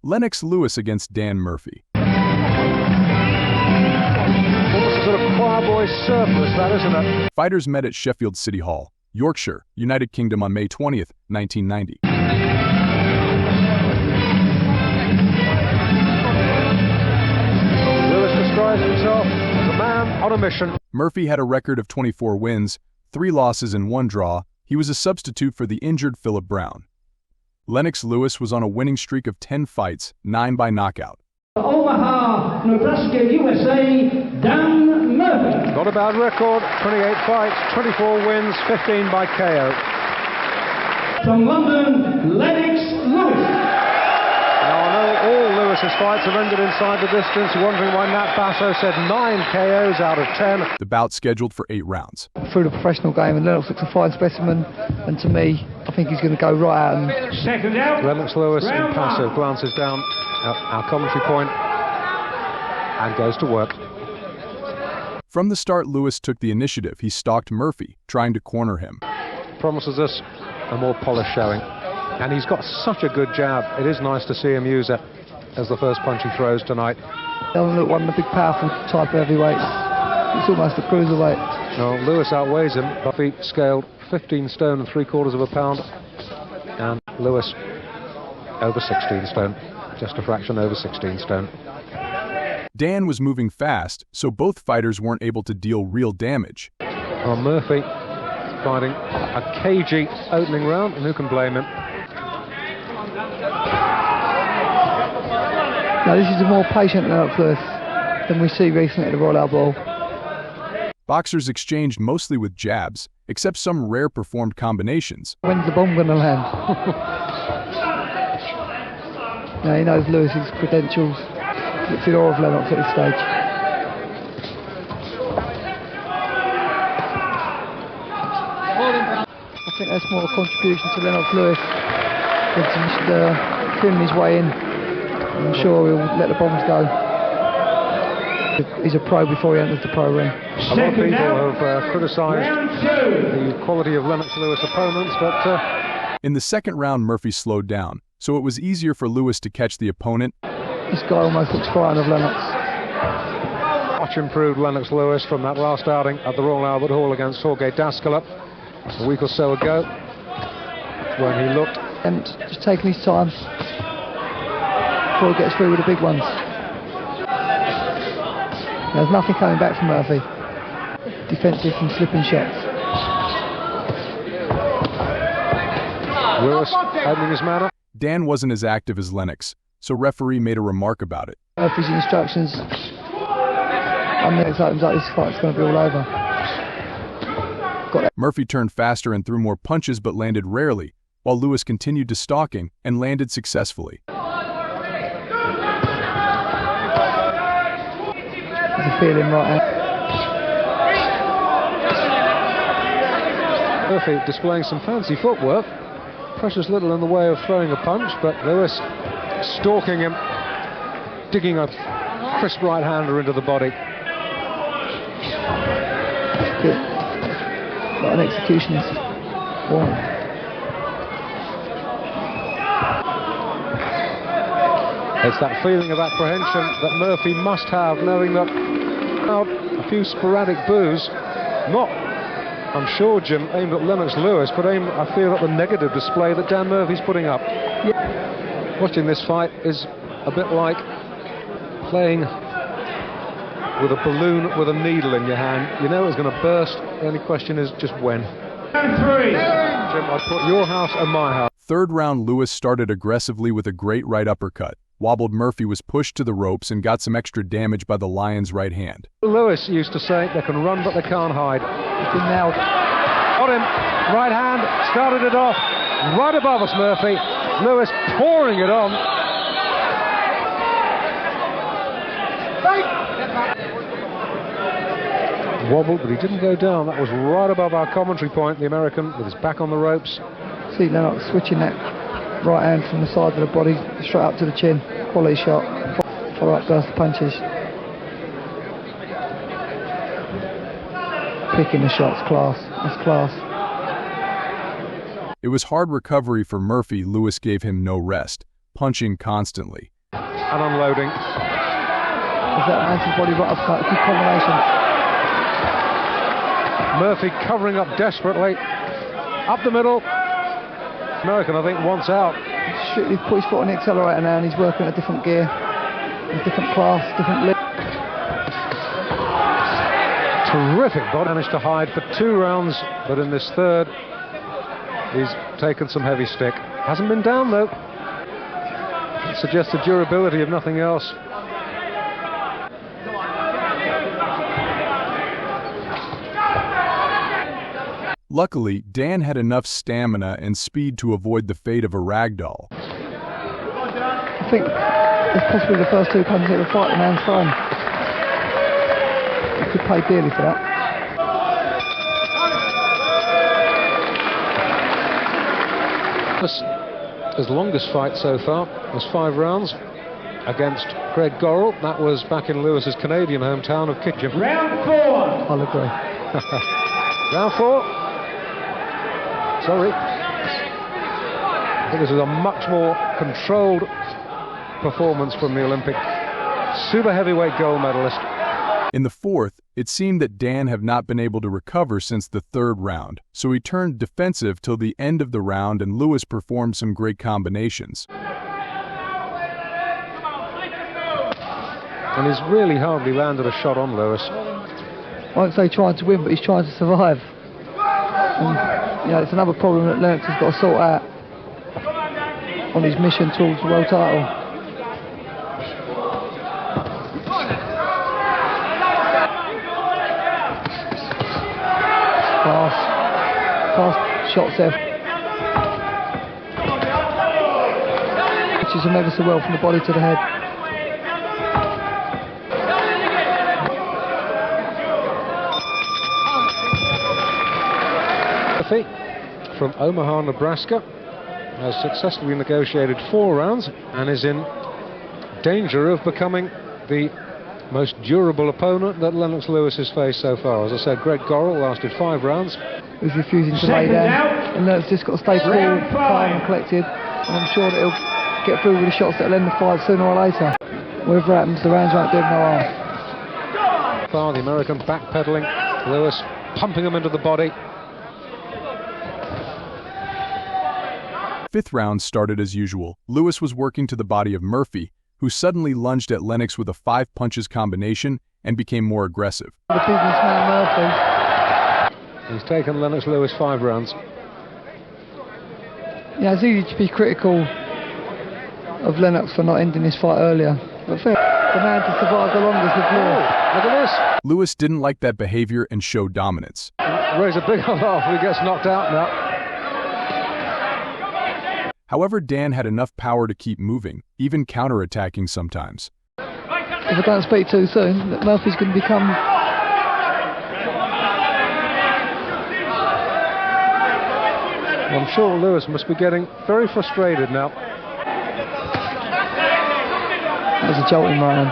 Lennox Lewis against Dan Murphy. Almost a sort of choir boy surplus, that, isn't it? Fighters met at Sheffield City Hall, Yorkshire, United Kingdom on May 20th, 1990. Lewis describes himself as a man on a mission. Murphy had a record of 24 wins, 3 losses and 1 draw. He was a substitute for the injured Philip Brown. Lennox Lewis was on a winning streak of 10 fights, 9 by knockout. Omaha, Nebraska, USA, Dan Murphy. Not a bad record, 28 fights, 24 wins, 15 by KO. From London, Lennox Lewis. Now I know all Lewis's fights have ended inside the distance. You're wondering why Nat Basso said 9 KOs out of 10. The bout scheduled for 8 rounds. Through the professional game, and Lennox looks a fine specimen, and to me, I think he's going to go right out. And Second out. Lennox Lewis, impassive, glances down at our commentary point and goes to work. From the start, Lewis took the initiative. He stalked Murphy, trying to corner him. Promises us a more polished showing. And he's got such a good jab. It is nice to see him use it as the first punch he throws tonight. doesn't look one of the big, powerful type of heavyweights. It's almost a cruiserweight. No, Lewis outweighs him. Buffy scaled 15 stone and 3/4 pounds, and Lewis over 16 stone, just a fraction over 16 stone. Dan was moving fast, so both fighters weren't able to deal real damage. Well, Murphy fighting a cagey opening round, and who can blame him? Now this is a more patient Lennox Lewis than we see recently at the Royal Albert. Boxers exchanged mostly with jabs, except some rare performed combinations. When's the bomb going to land? Now he knows Lewis's credentials. Looks in awe of Lennox at this stage. I think that's more a contribution to Lennox Lewis than to just feeling his way in. I'm sure he'll let the bombs go. He's a pro before he enters the pro ring. A lot of people have criticised the quality of Lennox Lewis opponents, but... In the second round, Murphy slowed down, so it was easier for Lewis to catch the opponent. This guy almost looks fine of Lennox. Much improved Lennox Lewis from that last outing at the Royal Albert Hall against Jorge Dascala a week or so ago, when he looked... And just taking his time before he gets through with the big ones. There's nothing coming back from Murphy. Defensive and slipping shots. Lewis opening his manner. Dan wasn't as active as Lennox, so referee made a remark about it. Murphy's instructions. I'm next opens up, this fight's going to be all over. Murphy turned faster and threw more punches but landed rarely, while Lewis continued to stalking and landed successfully. There's a feeling right out. Murphy displaying some fancy footwork. Precious little in the way of throwing a punch, but Lewis stalking him, digging a crisp right-hander into the body. Good. Like an executionist. Wow. It's that feeling of apprehension that Murphy must have, knowing that a few sporadic boos, not, I'm sure, Jim, aimed at Lennox Lewis, but aimed, I feel, at the negative display that Dan Murphy's putting up. Yeah. Watching this fight is a bit like playing with a balloon with a needle in your hand. You know it's going to burst. The only question is just when. And 3. Jim, I'd put your house and my house. Third round, Lewis started aggressively with a great right uppercut. Wobbled Murphy was pushed to the ropes and got some extra damage by the Lion's right hand. Lewis used to say they can run but they can't hide. He's been nailed. Got him. Right hand. Started it off. Right above us, Murphy. Lewis pouring it on. Wobbled, but he didn't go down. That was right above our commentary point. The American with his back on the ropes. See Lennox switching that right hand from the side of the body straight up to the chin. Quality shot. Follow up burst of punches. Picking the shots, class. That's class. It was hard recovery for Murphy. Lewis gave him no rest, punching constantly. And unloading. Is that anti-body right uppercut? A good combination. Murphy covering up desperately. Up the middle. American, I think, wants out. Strictly put his foot on the accelerator now, and he's working at a different gear, a different class, different lift. Terrific body. Managed to hide for 2 rounds, but in this third, he's taken some heavy stick. Hasn't been down, though. It suggests the durability, if nothing else. Luckily, Dan had enough stamina and speed to avoid the fate of a ragdoll. I think it's possibly the first 2 punches that will fight the man's throne. He could pay dearly for that. His longest fight so far was 5 rounds against Greg Gorrell. That was back in Lewis's Canadian hometown of Kitchen. Round 4. I'll agree. Round 4. Sorry. I think this was a much more controlled performance from the Olympic super heavyweight gold medalist. In the fourth, it seemed that Dan had not been able to recover since the 3rd round, so he turned defensive till the end of the round and Lewis performed some great combinations. And he's really hardly landed a shot on Lewis. I won't say trying to win, but he's trying to survive. And, you know, it's another problem that Lennox has got to sort out on his mission towards the world title. Fast shots there. Pitches him ever so well from the body to the head. From Omaha, Nebraska, has successfully negotiated 4 rounds and is in danger of becoming the most durable opponent that Lennox Lewis has faced so far. As I said, Greg Gorrell lasted 5 rounds. He's refusing to lay down, and Lennox just got to stay cool, calm and collected, and I'm sure that he'll get through with the shots that'll end the fight sooner or later. Whatever happens, the rounds won't do him no harm. The American backpedaling, Lewis pumping him into the body. 5th round started as usual. Lewis was working to the body of Murphy, who suddenly lunged at Lennox with a 5 punches combination and became more aggressive. The businessman Murphy. He's taken Lennox Lewis 5 rounds. Yeah, it's easy to be critical of Lennox for not ending this fight earlier, but fair, the man to survive the longest with Lewis. Look at this. Lewis didn't like that behavior and showed dominance. Raise a big laugh if he gets knocked out now. However, Dan had enough power to keep moving, even counterattacking sometimes. If I don't speak too soon, that Murphy's going to become... I'm sure Lewis must be getting very frustrated now. That was a jolting round.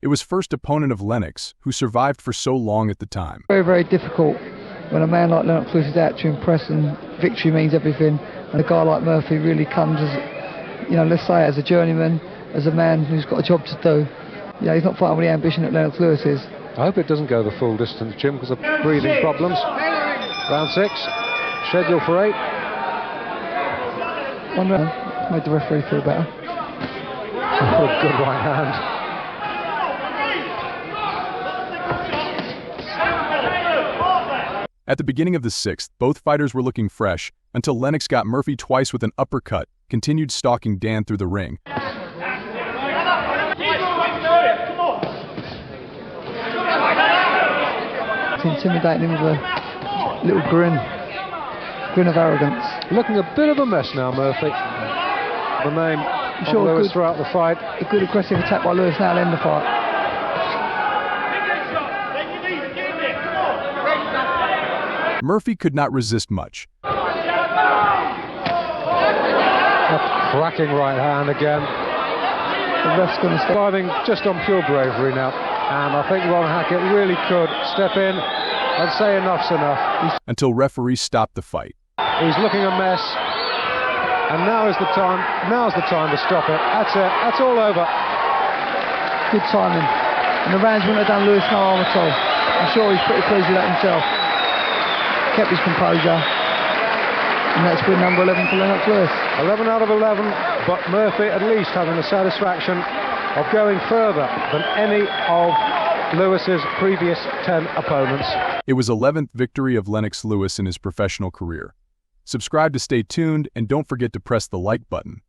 It was first opponent of Lennox, who survived for so long at the time. Very, very difficult when a man like Lennox Lewis is out to impress and victory means everything, and a guy like Murphy really comes as, you know, let's say as a journeyman, as a man who's got a job to do. Yeah, he's not fighting with the ambition that Lennox Lewis is. I hope it doesn't go the full distance, Jim, because of breathing problems. Round 6, scheduled for 8. 1 round, made the referee feel better. Oh, good right hand. At the beginning of the 6th, both fighters were looking fresh, until Lennox got Murphy twice with an uppercut, continued stalking Dan through the ring. It's intimidating him with a little grin of arrogance. Looking a bit of a mess now, Murphy. The name of Lewis throughout the fight. A good aggressive attack by Lewis now will end the fight. Murphy could not resist much. A cracking right hand again. the ref's going to step. Driving just on pure bravery now, and I think Ron Hackett really could step in and say enough's enough. Until referees stopped the fight. He's looking a mess, and now's the time to stop it. That's it, that's all over. Good timing. And the Rams wouldn't have done Lewis no harm at all. I'm sure he's pretty pleased with that himself. Kept his composure. And that's win number 11 for Lennox Lewis. 11 out of 11, but Murphy at least having the satisfaction of going further than any of Lewis's previous 10 opponents. It was 11th victory of Lennox Lewis in his professional career. Subscribe to stay tuned and don't forget to press the like button.